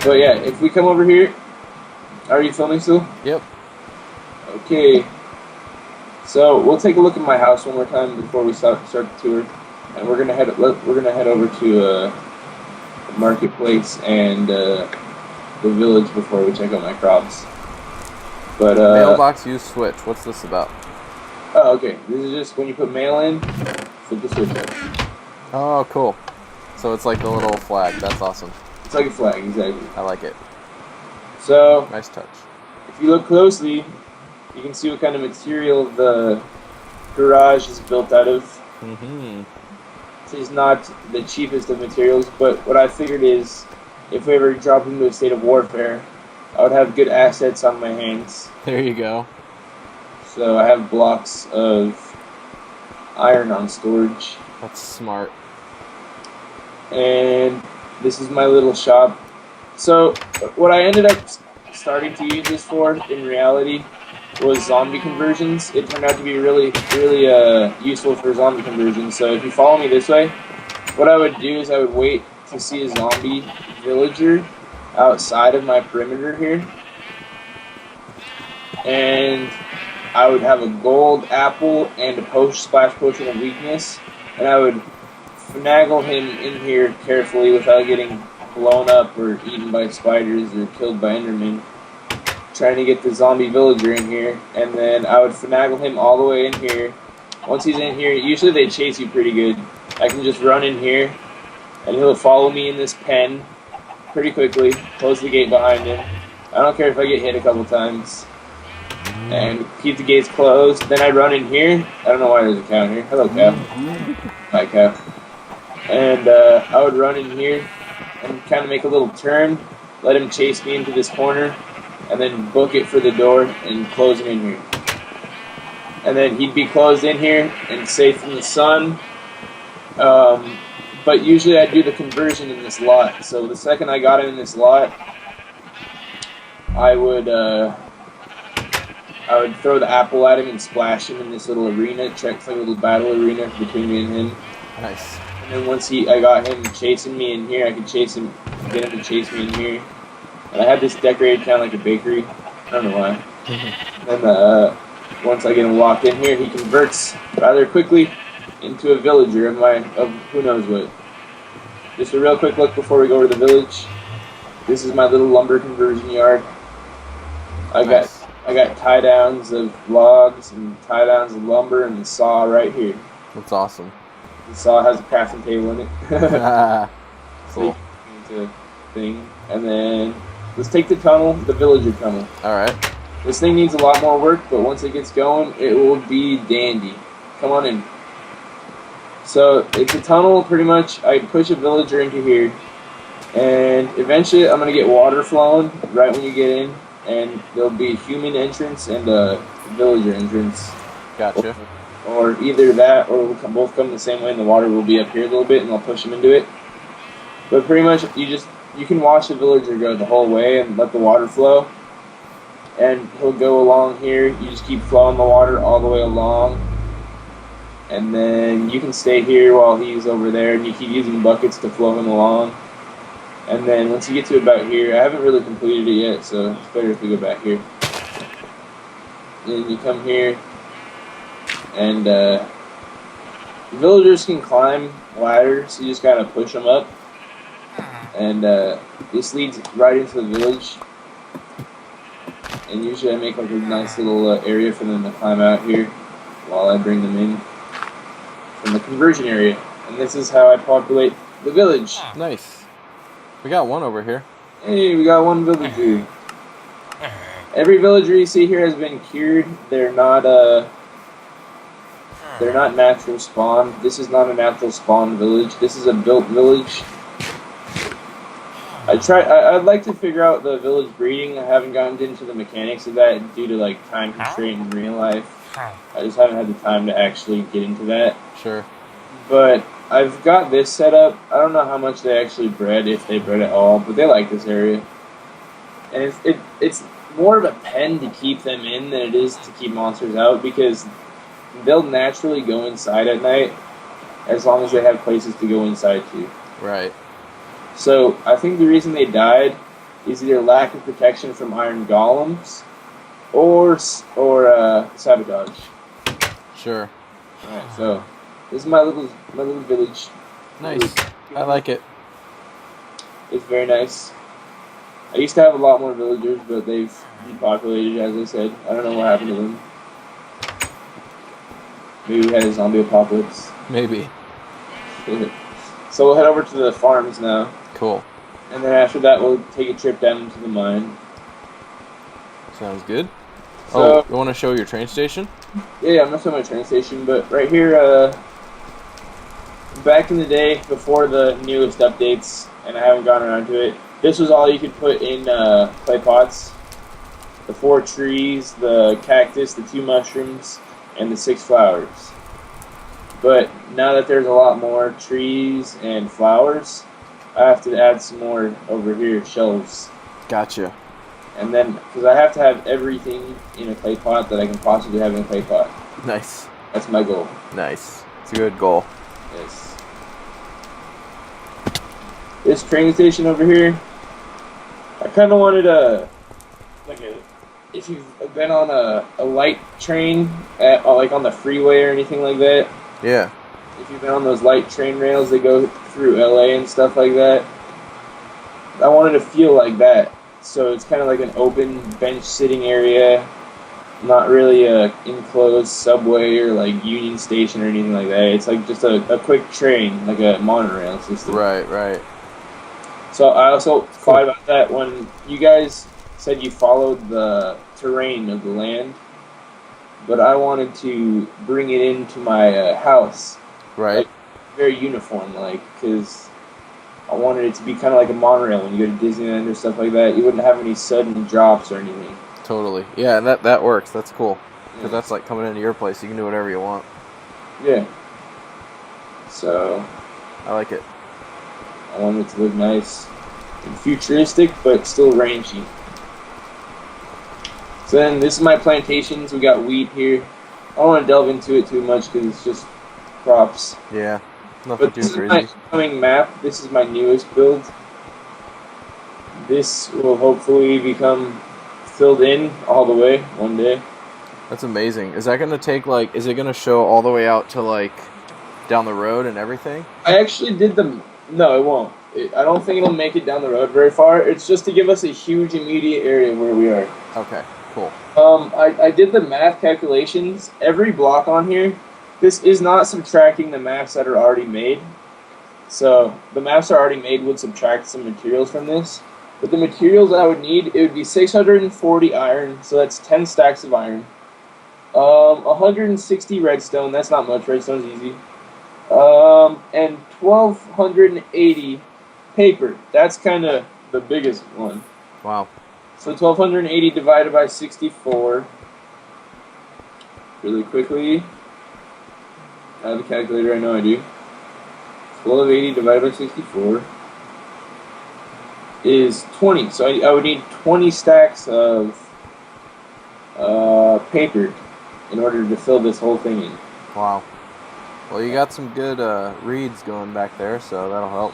But yeah, if we come over here, are you filming still? Yep. Okay. So we'll take a look at my house one more time before we start the tour, and we're gonna head over to the marketplace and the village before we check out my crops. But Mailbox use switch. What's this about? oh, okay. This is just when you put mail in, flip the switch up. Oh, cool. So it's like the little flag. That's awesome. It's like a flag, exactly. I like it. So Nice touch. if you look closely, you can see what kind of material the garage is built out of. Mm-hmm. This is not the cheapest of materials, but what I figured is, if we ever drop into a state of warfare, I would have good assets on my hands. There you go. So I have blocks of iron on storage. That's smart. And this is my little shop. So what I ended up starting to use this for, in reality, was zombie conversions. It turned out to be really useful for zombie conversions. So if you follow me this way, what I would do is I would wait to see a zombie villager outside of my perimeter here, and I would have a gold apple and a splash potion of weakness, and I would finagle him in here carefully without getting blown up or eaten by spiders or killed by endermen, trying to get the zombie villager in here, and then I would finagle him all the way in here. Once he's in here, usually they chase you pretty good. I can just run in here, and he'll follow me in this pen pretty quickly, close the gate behind him. I don't care if I get hit a couple times, and keep the gates closed. Then I run in here. I don't know why there's a cow in here. Hello, cow. Hi, cow. And I would run in here and kind of make a little turn, let him chase me into this corner, and then book it for the door and close him in here. And then he'd be closed in here and safe from the sun. But usually I do the conversion in this lot. So the second I got him in this lot, I would throw the apple at him and splash him in this little arena. It's like a little battle arena between me and him. Nice. And then once I got him chasing me in here, I could chase him, get him to chase me in here. And I had this decorated kind of like a bakery. I don't know why. And then once I get him locked in here, he converts rather quickly into a villager of who knows what. Just a real quick look before we go over the village. This is my little lumber conversion yard. I got tie downs of logs and tie downs of lumber and the saw right here. That's awesome. The saw has a crafting table in it. Cool. Into thing. And then let's take the tunnel, the villager tunnel. Alright. This thing needs a lot more work, but once it gets going, it will be dandy. Come on in. So it's a tunnel, pretty much. I push a villager into here, and eventually I'm going to get water flowing right when you get in, and there'll be a human entrance and a villager entrance. Gotcha. Or either that, or we'll both come the same way, and the water will be up here a little bit, and I'll push him into it. But pretty much, you can watch the villager go the whole way and let the water flow, and he'll go along here. You just keep flowing the water all the way along, and then you can stay here while he's over there, and you keep using buckets to flow him along. And then once you get to about here, I haven't really completed it yet, so it's better if we go back here. Then you come here, and villagers can climb ladders, so you just gotta push them up. And this leads right into the village. And usually I make like a nice little area for them to climb out here while I bring them in from the conversion area. And this is how I populate the village. Nice. We got one over here. Hey, we got one villager. Every villager you see here has been cured. They're not natural spawn. This is not a natural spawn village. This is a built village. I'd like to figure out the village breeding. I haven't gotten into the mechanics of that due to like time constraint in real life. I just haven't had the time to actually get into that. Sure. But I've got this set up. I don't know how much they actually bred, if they bred at all, but they like this area. And it's more of a pen to keep them in than it is to keep monsters out, because they'll naturally go inside at night as long as they have places to go inside to. Right. So I think the reason they died is either lack of protection from iron golems or sabotage. Sure. All right, so this is my little village. Nice. I like it. It's very nice. I used to have a lot more villagers, but they've depopulated, as I said. I don't know what happened to them. Maybe we had a zombie apocalypse. Maybe. So we'll head over to the farms now. Cool. And then after that, we'll take a trip down to the mine. Sounds good. So, oh, you want to show your train station? Yeah, I'm going to show my train station, but right here, back in the day, before the newest updates, and I haven't gone around to it, this was all you could put in clay pots. The 4 trees, the cactus, the 2 mushrooms, and the 6 flowers. But now that there's a lot more trees and flowers, I have to add some more over here, shelves. Gotcha. And then, because I have to have everything in a clay pot that I can possibly have in a clay pot. Nice. That's my goal. Nice. It's a good goal. Yes. This train station over here, I kind of wanted if you've been on a light train, like on the freeway or anything like that. Yeah. If you've been on those light train rails that go through LA and stuff like that, I wanted to feel like that. So it's kind of like an open bench sitting area, not really a enclosed subway or like Union Station or anything like that. It's like just a quick train, like a monorail system. Right, right. So I also thought about that when you guys said you followed the terrain of the land, but I wanted to bring it into my house. Right. Like, very uniform, like, because I wanted it to be kind of like a monorail when you go to Disneyland or stuff like that. You wouldn't have any sudden drops or anything. Totally. Yeah, that works. That's cool. Because Yeah. that's like coming into your place. You can do whatever you want. Yeah. So I like it. I wanted it to look nice and futuristic, but still rangy. So then this is my plantations. We got wheat here. I don't want to delve into it too much because it's just crops. Yeah. Nothing But too this is crazy. my upcoming map. This is my newest build. This will hopefully become filled in all the way one day. That's amazing. Is that going to take, like, is it going to show all the way out to, like, down the road and everything? I actually did the... No, it won't. I don't think it'll make it down the road very far. It's just to give us a huge immediate area where we are. Okay, cool. I did the math calculations. Every block on here, this is not subtracting the maps that are already made. So the maps are already made would subtract some materials from this. But the materials I would need, it would be 640 iron, so that's 10 stacks of iron. 160 redstone, that's not much, redstone's easy. And 1280 paper, that's kind of the biggest one. Wow. So 1280 divided by 64. Really quickly. I have a calculator, I know I do. 1280 divided by 64 is 20. So I would need 20 stacks of paper in order to fill this whole thing in. Wow. Well, you got some good reeds going back there, so that'll help.